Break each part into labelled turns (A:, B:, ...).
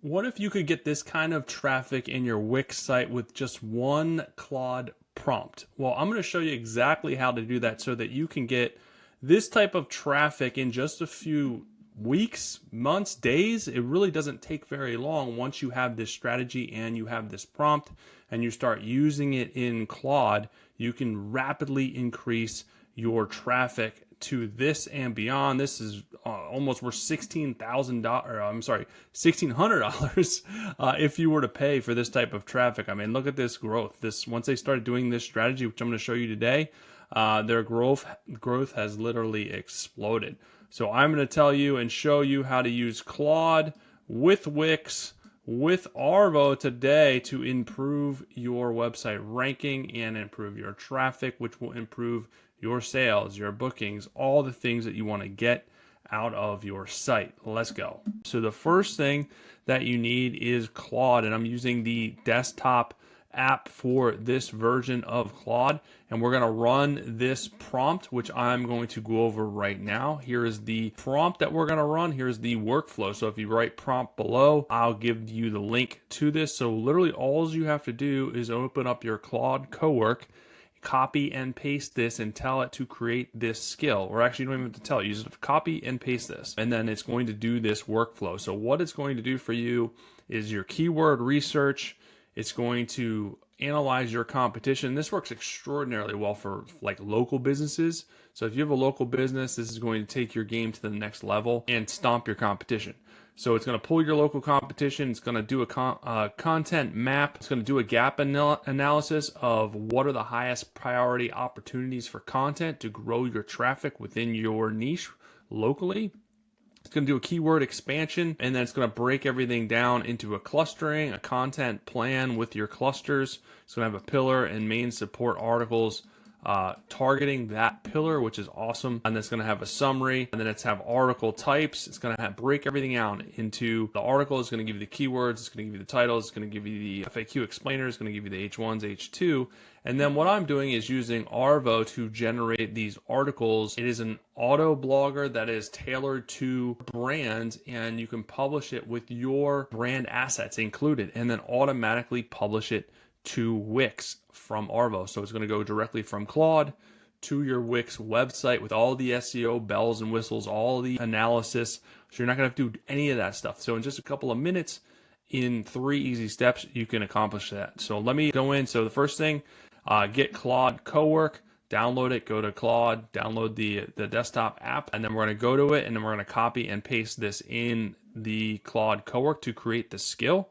A: What if you could get this kind of traffic in your Wix site with just one Claude prompt? Well, I'm going to show you exactly how to do that so that you can get this type of traffic in just a few weeks, months, days. It really doesn't take very long once you have this strategy and you have this prompt and you start using it in Claude. You can rapidly increase your traffic to this and beyond. This is almost worth $16,000. I'm sorry, $1,600 if you were to pay for this type of traffic. I mean, look at this growth. This once they started doing this strategy, which I'm going to show you today, their growth has literally exploded. So I'm going to tell you and show you how to use Claude with Wix with Arvow today to improve your website ranking and improve your traffic, which will improve your sales, your bookings, all the things that you want to get out of your site. Let's go. So the first thing that you need is Claude, and I'm using the desktop app for this version of Claude, and we're going to run this prompt, which I'm going to go over right now. Here is the prompt that we're going to run. Here's the workflow. So if you write prompt below, I'll give you the link to this. So literally all you have to do is open up your Claude Code, copy and paste this and tell it to create this skill. Or actually, you don't even have to tell it. You just have to copy and paste this. And then it's going to do this workflow. So what it's going to do for you is your keyword research. It's going to analyze your competition. This works extraordinarily well for like local businesses. So if you have a local business, this is going to take your game to the next level and stomp your competition. So it's going to pull your local competition. It's going to do a content map. It's going to do a gap analysis of what are the highest priority opportunities for content to grow your traffic within your niche locally. It's going to do a keyword expansion, and then it's going to break everything down into a clustering, a content plan with your clusters. It's going to have a pillar and main support articles targeting that pillar, which is awesome. And it's going to have a summary, and then it's have article types. It's going to break everything out into the article. It's going to give you the keywords. It's going to give you the titles. It's going to give you the FAQ explainer. It's going to give you the H1s, H2. And then what I'm doing is using Arvow to generate these articles. It is an auto blogger that is tailored to brands, and you can publish it with your brand assets included and then automatically publish it to Wix from Arvow. So it's going to go directly from Claude to your Wix website with all the SEO bells and whistles, all the analysis. So you're not going to have to do any of that stuff. So in just a couple of minutes, in 3 easy steps, you can accomplish that. So let me go in. So the first thing, get Claude Code, download it, go to Claude, download the desktop app, and then we're going to go to it, and then we're going to copy and paste this in the Claude Code to create the skill.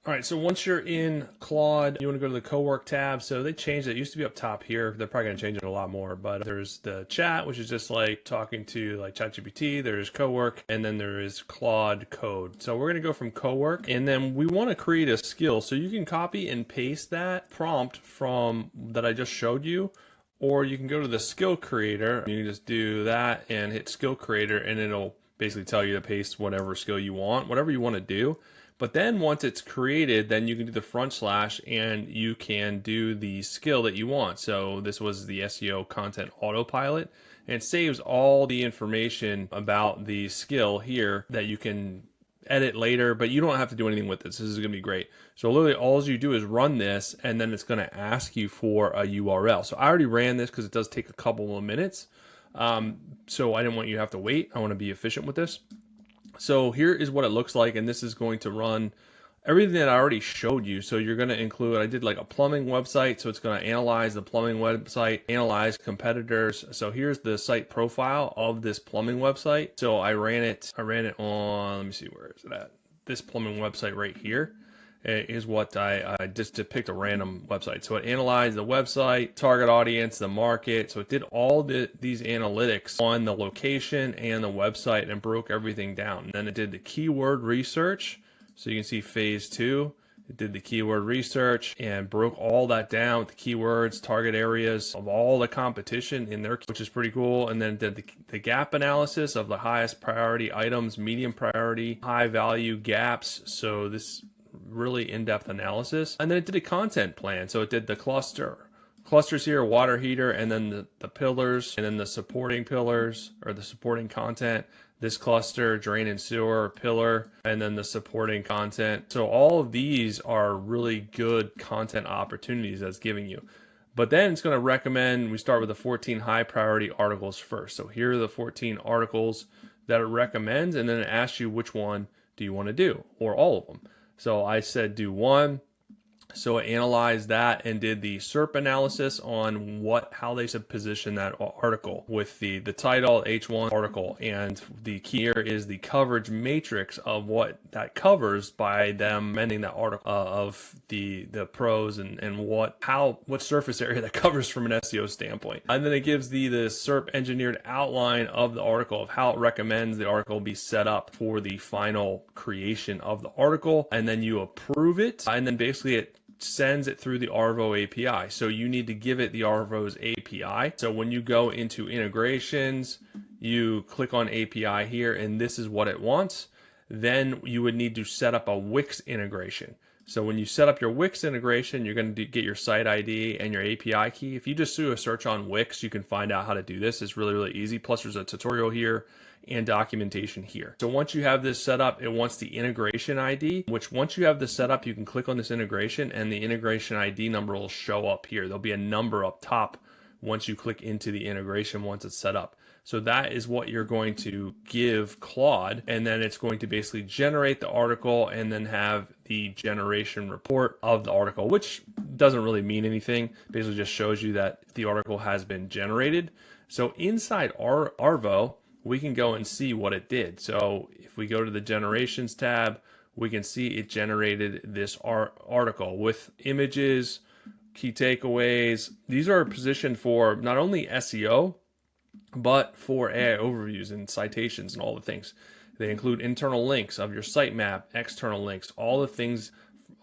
A: All right, so once you're in Claude, you want to go to the Cowork tab. So they changed it. It used to be up top here. They're probably going to change it a lot more. But there's the chat, which is just like talking to like ChatGPT. There's Cowork, and then there is Claude Code. So we're going to go from Cowork, and then we want to create a skill. So you can copy and paste that prompt from that I just showed you, or you can go to the skill creator. You can just do that and hit skill creator, and it'll basically tell you to paste whatever skill you want, whatever you want to do. But then once it's created, then you can do the front slash and you can do the skill that you want. So this was the SEO content autopilot, and it saves all the information about the skill here that you can edit later, but you don't have to do anything with this. This is going to be great. So literally all you do is run this, and then it's going to ask you for a URL. So I already ran this because it does take a couple of minutes. So I didn't want you to have to wait. I want to be efficient with this. So here is what it looks like, and this is going to run everything that I already showed you. So you're going to include, I did like a plumbing website, so it's going to analyze the plumbing website, analyze competitors. So here's the site profile of this plumbing website. So I ran it on, let me see, where is it at? This plumbing website right here is what I just picked a random website. So it analyzed the website, target audience, the market. So it did all these analytics on the location and the website and broke everything down. And then it did the keyword research. So you can see phase 2. It did the keyword research and broke all that down with the keywords, target areas of all the competition in there, which is pretty cool. And then did the gap analysis of the highest priority items, medium priority, high value gaps. So this really in-depth analysis. And then it did a content plan. So it did the clusters here, water heater, and then the pillars, and then the supporting pillars or the supporting content, this cluster, drain and sewer, pillar, and then the supporting content. So all of these are really good content opportunities that's giving you. But then it's going to recommend we start with the 14 high priority articles first. So here are the 14 articles that it recommends, and then it asks you which one do you want to do, or all of them. So I said do one. So it analyzed that and did the SERP analysis on how they should position that article with the title, H1 article. And the key here is the coverage matrix of what that covers by them amending that article of the pros and what surface area that covers from an SEO standpoint. And then it gives the SERP engineered outline of the article of how it recommends the article be set up for the final creation of the article. And then you approve it. And then basically it sends it through the Arvow API. So you need to give it the Arvow's API. So when you go into integrations, you click on API here, and this is what it wants. Then you would need to set up a Wix integration. So when you set up your Wix integration, you're going to get your site ID and your API key. If you just do a search on Wix, you can find out how to do this. It's really, really easy. Plus there's a tutorial here and documentation here. So once you have this set up, it wants the integration ID, which once you have this set up, you can click on this integration and the integration ID number will show up here. There'll be a number up top once you click into the integration once it's set up. So that is what you're going to give Claude, and then it's going to basically generate the article and then have the generation report of the article, which doesn't really mean anything. Basically just shows you that the article has been generated. So inside Arvow, we can go and see what it did. So if we go to the generations tab, we can see it generated this article with images, key takeaways. These are positioned for not only SEO, but for AI overviews and citations and all the things. They include internal links of your sitemap, external links, all the things,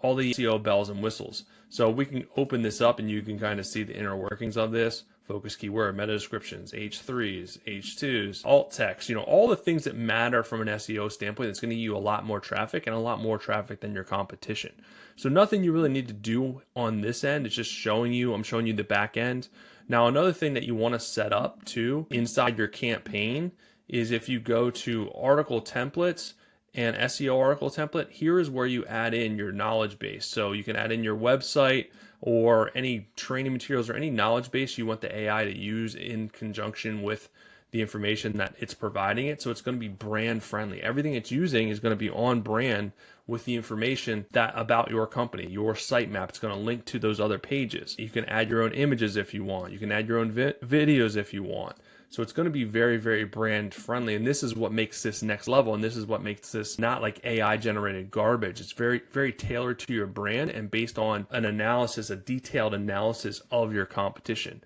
A: all the SEO bells and whistles. So we can open this up and you can kind of see the inner workings of this. Focus keyword, meta descriptions, H3s, H2s, alt text, all the things that matter from an SEO standpoint. It's going to give you a lot more traffic and a lot more traffic than your competition. So nothing you really need to do on this end. It's just I'm showing you the back end. Now, another thing that you want to set up too inside your campaign is if you go to article templates and SEO article template, here is where you add in your knowledge base. So you can add in your website or any training materials or any knowledge base you want the AI to use in conjunction with the information that it's providing it. So it's going to be brand friendly. Everything it's using is going to be on brand with the information about your company, your sitemap. It's going to link to those other pages. You can add your own images if you want. You can add your own videos if you want. So it's going to be very, very brand friendly. And this is what makes this next level. And this is what makes this not like AI generated garbage. It's very, very tailored to your brand and based on an analysis, a detailed analysis of your competition.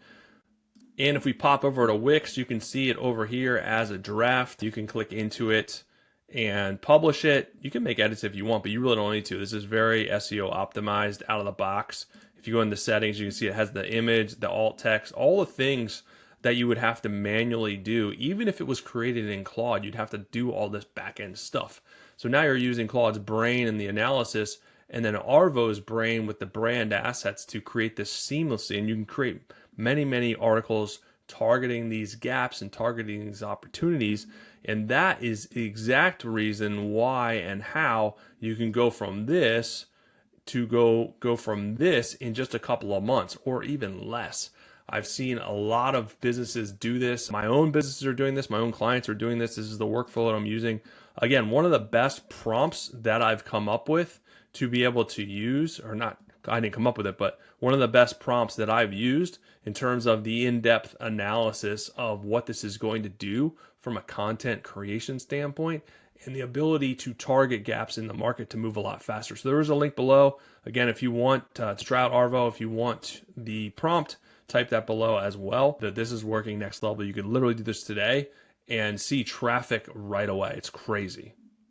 A: And if we pop over to Wix, you can see it over here as a draft. You can click into it and publish it. You can make edits if you want, but you really don't need to. This is very SEO optimized out of the box. If you go into settings, you can see it has the image, the alt text, all the things that you would have to manually do. Even if it was created in Claude, you'd have to do all this back-end stuff. So now you're using Claude's brain and the analysis, and then Arvow's brain with the brand assets to create this seamlessly. And you can create many, many articles targeting these gaps and targeting these opportunities. And that is the exact reason why and how you can go from this to go from this in just a couple of months or even less. I've seen a lot of businesses do this. My own businesses are doing this. My own clients are doing this. This is the workflow that I'm using. Again, one of the best prompts that I've come up with to be able to use, or not, I didn't come up with it, but one of the best prompts that I've used in terms of the in-depth analysis of what this is going to do from a content creation standpoint and the ability to target gaps in the market to move a lot faster. So there is a link below. Again, if you want to try out Arvow, if you want the prompt, type that below as well. That this is working next level. You could literally do this today and see traffic right away. It's crazy.